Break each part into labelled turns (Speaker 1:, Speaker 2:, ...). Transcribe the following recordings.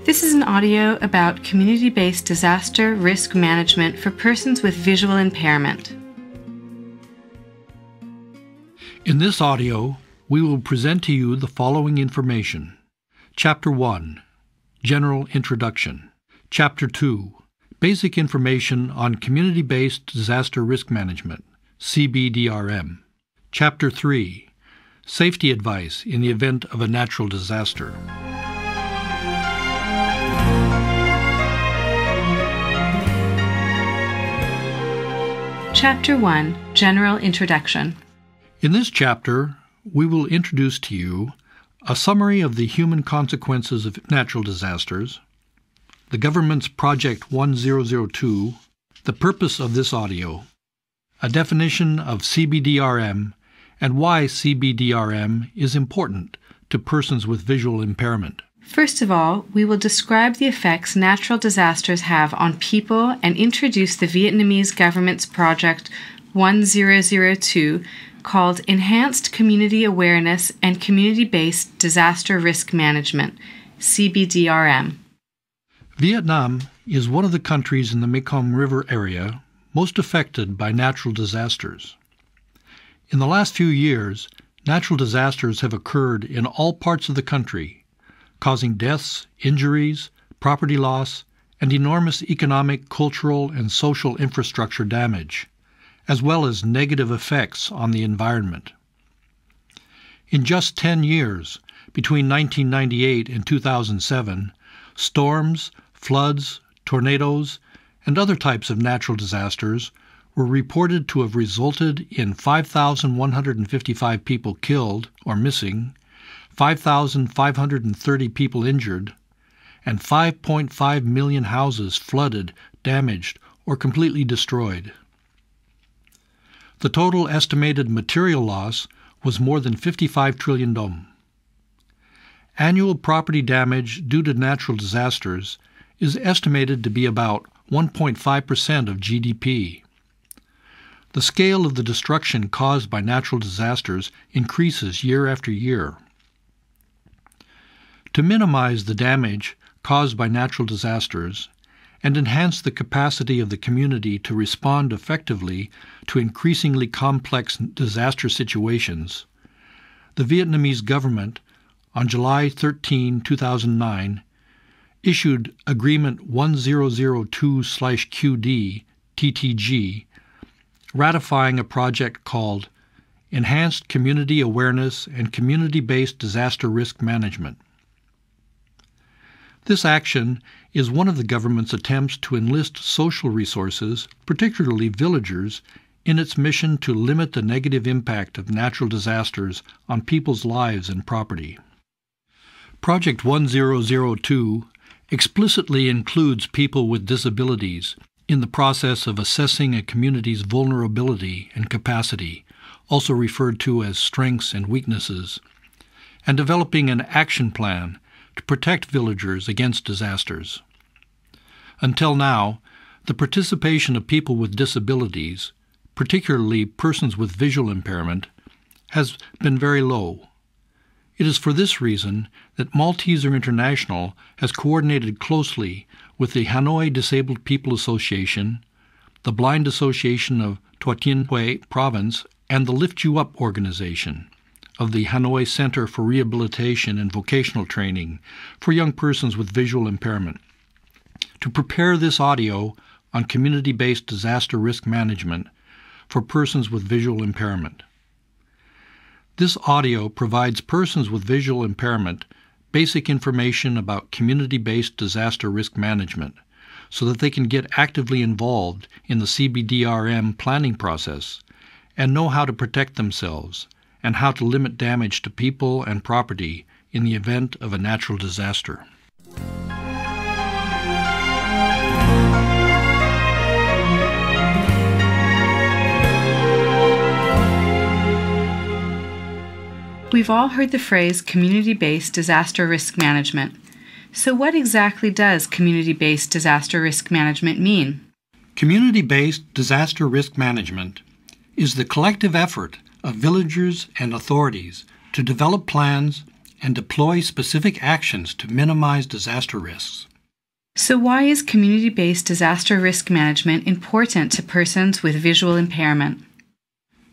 Speaker 1: This is an audio about community-based disaster risk management for persons with visual impairment.
Speaker 2: In this audio, we will present to you the following information. Chapter 1, General Introduction. Chapter 2, Basic Information on Community-Based Disaster Risk Management, CBDRM. Chapter 3, Safety Advice in the Event of a Natural Disaster.
Speaker 1: Chapter 1, General Introduction.
Speaker 2: In this chapter, we will introduce to you a summary of the human consequences of natural disasters, the government's Project 1002, the purpose of this audio, a definition of CBDRM, and why CBDRM is important to persons with visual impairment.
Speaker 1: First of all, we will describe the effects natural disasters have on people and introduce the Vietnamese government's Project 1002 called Enhanced Community Awareness and Community-Based Disaster Risk Management, CBDRM.
Speaker 2: Vietnam is one of the countries in the Mekong River area most affected by natural disasters. In the last few years, natural disasters have occurred in all parts of the country, causing deaths, injuries, property loss, and enormous economic, cultural, and social infrastructure damage, as well as negative effects on the environment. In just 10 years, between 1998 and 2007, storms, floods, tornadoes, and other types of natural disasters were reported to have resulted in 5,155 people killed or missing, 5,530 people injured, and 5.5 million houses flooded, damaged, or completely destroyed. The total estimated material loss was more than 55 trillion dong. Annual property damage due to natural disasters is estimated to be about 1.5% of GDP. The scale of the destruction caused by natural disasters increases year after year. To minimize the damage caused by natural disasters and enhance the capacity of the community to respond effectively to increasingly complex disaster situations, the Vietnamese government, on July 13, 2009, issued Agreement 1002/QD, TTG, ratifying a project called Enhanced Community Awareness and Community-Based Disaster Risk Management. This action is one of the government's attempts to enlist social resources, particularly villagers, in its mission to limit the negative impact of natural disasters on people's lives and property. Project 1002 explicitly includes people with disabilities in the process of assessing a community's vulnerability and capacity, also referred to as strengths and weaknesses, and developing an action plan to protect villagers against disasters. Until now, the participation of people with disabilities, particularly persons with visual impairment, has been very low. It is for this reason that Malteser International has coordinated closely with the Hanoi Disabled People Association, the Blind Association of Thừa Thiên Huế Province, and the Lift You Up organization of the Hanoi Center for Rehabilitation and Vocational Training for Young Persons with Visual Impairment, to prepare this audio on community-based disaster risk management for persons with visual impairment. This audio provides persons with visual impairment basic information about community-based disaster risk management so that they can get actively involved in the CBDRM planning process and know how to protect themselves and how to limit damage to people and property in the event of a natural disaster.
Speaker 1: We've all heard the phrase community-based disaster risk management. So what exactly does community-based disaster risk management mean?
Speaker 2: Community-based disaster risk management is the collective effort of villagers and authorities to develop plans and deploy specific actions to minimize disaster risks.
Speaker 1: So why is community-based disaster risk management important to persons with visual impairment?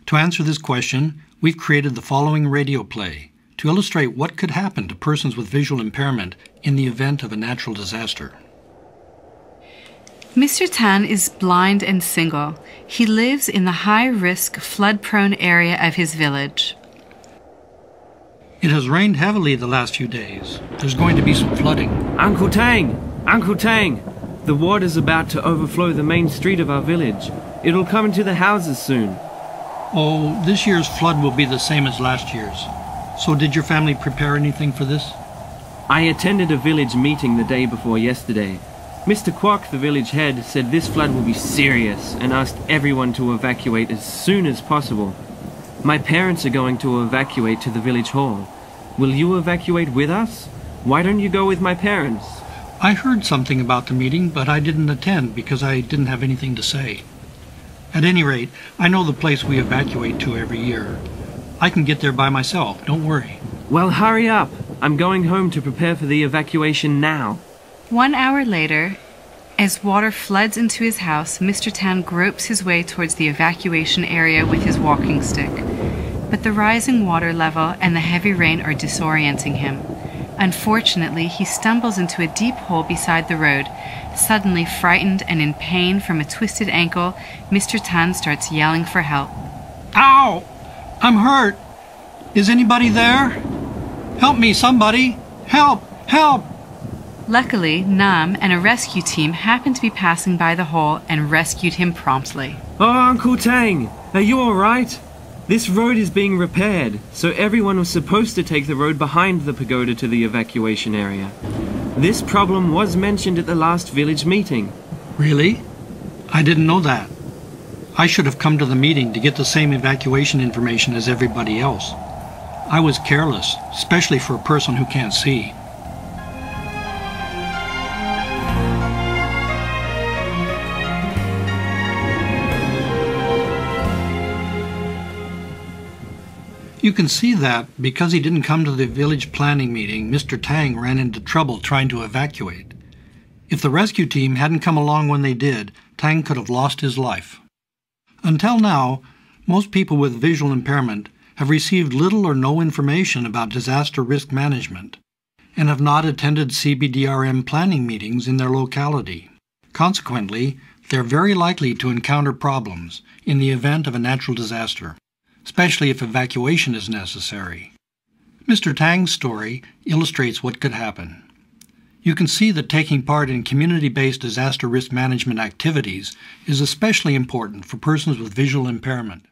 Speaker 2: To answer this question, we've created the following radio play to illustrate what could happen to persons with visual impairment in the event of a natural disaster.
Speaker 1: Mr. Tan is blind and single. He lives in the high-risk, flood-prone area of his village.
Speaker 2: It has rained heavily the last few days. There's going to be some flooding.
Speaker 3: Uncle Tang! Uncle Tang! The water's about to overflow the main street of our village. It'll come into the houses soon.
Speaker 2: Oh, this year's flood will be the same as last year's. So did your family prepare anything for this?
Speaker 3: I attended a village meeting the day before yesterday. Mr. Kwok, the village head, said this flood will be serious and asked everyone to evacuate as soon as possible. My parents are going to evacuate to the village hall. Will you evacuate with us? Why don't you go with my parents?
Speaker 2: I heard something about the meeting, but I didn't attend because I didn't have anything to say. At any rate, I know the place we evacuate to every year. I can get there by myself, don't worry.
Speaker 3: Well, hurry up. I'm going home to prepare for the evacuation now.
Speaker 1: 1 hour later, as water floods into his house, Mr. Tan gropes his way towards the evacuation area with his walking stick. But the rising water level and the heavy rain are disorienting him. Unfortunately, he stumbles into a deep hole beside the road. Suddenly frightened and in pain from a twisted ankle, Mr. Tan starts yelling for help.
Speaker 2: Ow! I'm hurt! Is anybody there? Help me, somebody! Help! Help!
Speaker 1: Luckily, Nam and a rescue team happened to be passing by the hole and rescued him promptly.
Speaker 3: Oh, Uncle Tang! Are you alright? This road is being repaired, so everyone was supposed to take the road behind the pagoda to the evacuation area. This problem was mentioned at the last village meeting.
Speaker 2: Really? I didn't know that. I should have come to the meeting to get the same evacuation information as everybody else. I was careless, especially for a person who can't see. You can see that, because he didn't come to the village planning meeting, Mr. Tang ran into trouble trying to evacuate. If the rescue team hadn't come along when they did, Tang could have lost his life. Until now, most people with visual impairment have received little or no information about disaster risk management and have not attended CBDRM planning meetings in their locality. Consequently, they're very likely to encounter problems in the event of a natural disaster, especially if evacuation is necessary. Mr. Tang's story illustrates what could happen. You can see that taking part in community-based disaster risk management activities is especially important for persons with visual impairment.